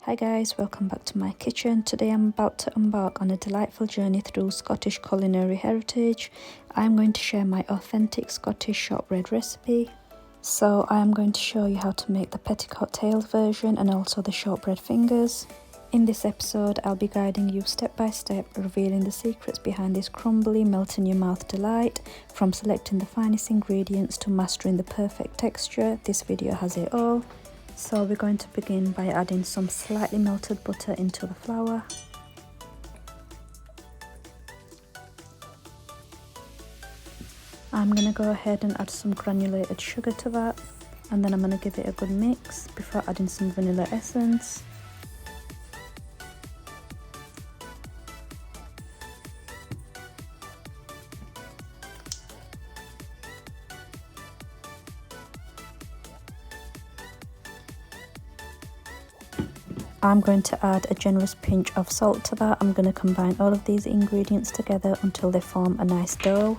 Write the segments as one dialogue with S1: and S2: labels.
S1: Hi guys, welcome back to my kitchen. Today I'm about to embark on a delightful journey through Scottish culinary heritage. I'm going to share my authentic Scottish shortbread recipe. So I am going to show you how to make the petticoat tails version and also the shortbread fingers. In this episode I'll be guiding you step by step, revealing the secrets behind this crumbly, melt in your mouth delight. From selecting the finest ingredients to mastering the perfect texture, this video has it all. So we're going to begin by adding some slightly melted butter into the flour. I'm going to go ahead and add some granulated sugar to that, and then I'm going to give it a good mix before adding some vanilla essence. I'm going to add a generous pinch of salt to that. I'm going to combine all of these ingredients together until they form a nice dough.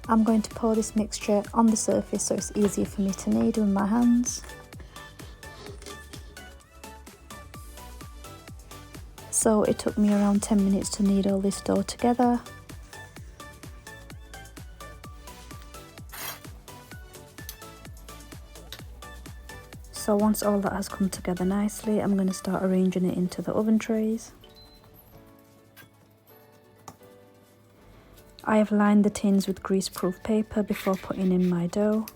S1: I'm going to pour this mixture on the surface so it's easier for me to knead with my hands. So it took me around 10 minutes to knead all this dough together. So once all that has come together nicely, I'm going to start arranging it into the oven trays. I have lined the tins with grease-proof paper before putting in my dough.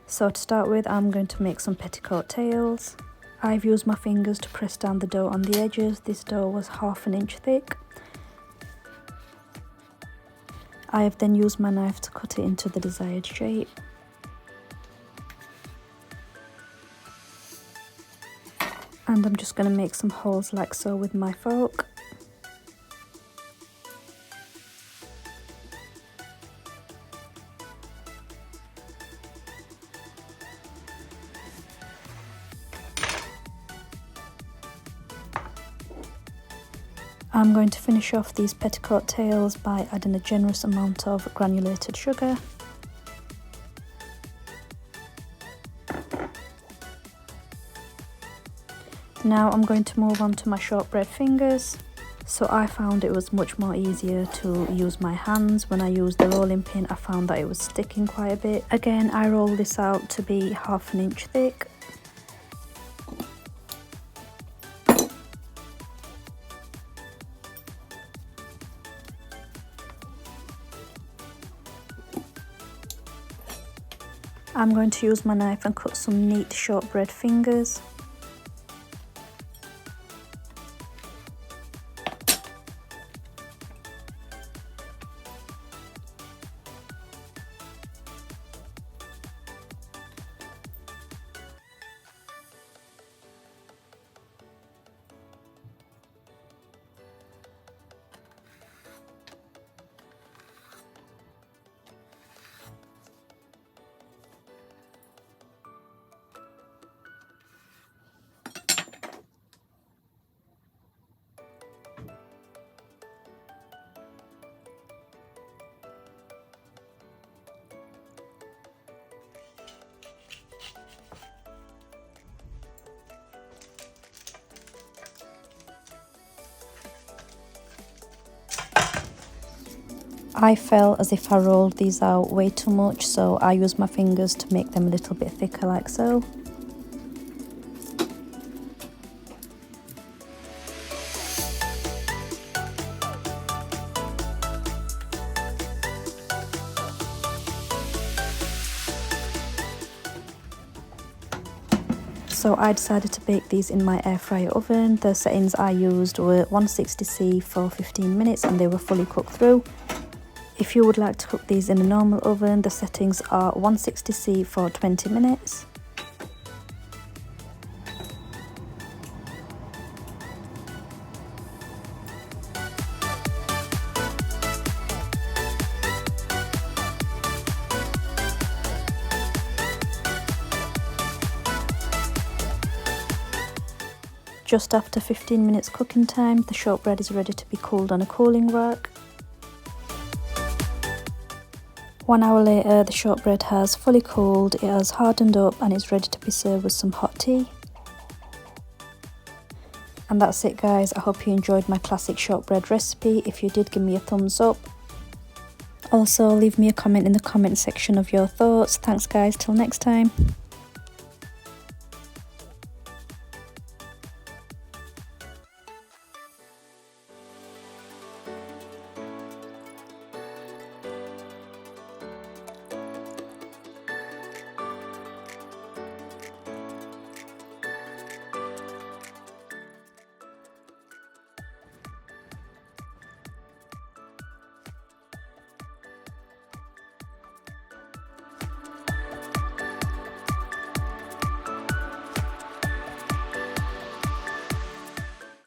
S1: So to start with, I'm going to make some petticoat tails. I've used my fingers to press down the dough on the edges. This dough was ½ inch thick. I have then used my knife to cut it into the desired shape. And I'm just going to make some holes like so with my fork. I'm going to finish off these petticoat tails by adding a generous amount of granulated sugar. Now I'm going to move on to my shortbread fingers. So I found it was much more easier to use my hands. When I used the rolling pin, I found that it was sticking quite a bit. Again, I rolled this out to be ½ inch thick. I'm going to use my knife and cut some neat shortbread fingers. I felt as if I rolled these out way too much, so I used my fingers to make them a little bit thicker like so. So I decided to bake these in my air fryer oven. The settings I used were 160°C for 15 minutes and they were fully cooked through. If you would like to cook these in a normal oven, the settings are 160°C for 20 minutes. Just after 15 minutes cooking time, the shortbread is ready to be cooled on a cooling rack. 1 hour later, the shortbread has fully cooled, it has hardened up and it's ready to be served with some hot tea. And that's it guys, I hope you enjoyed my classic shortbread recipe. If you did, give me a thumbs up. Also, leave me a comment in the comment section of your thoughts. Thanks guys, till next time.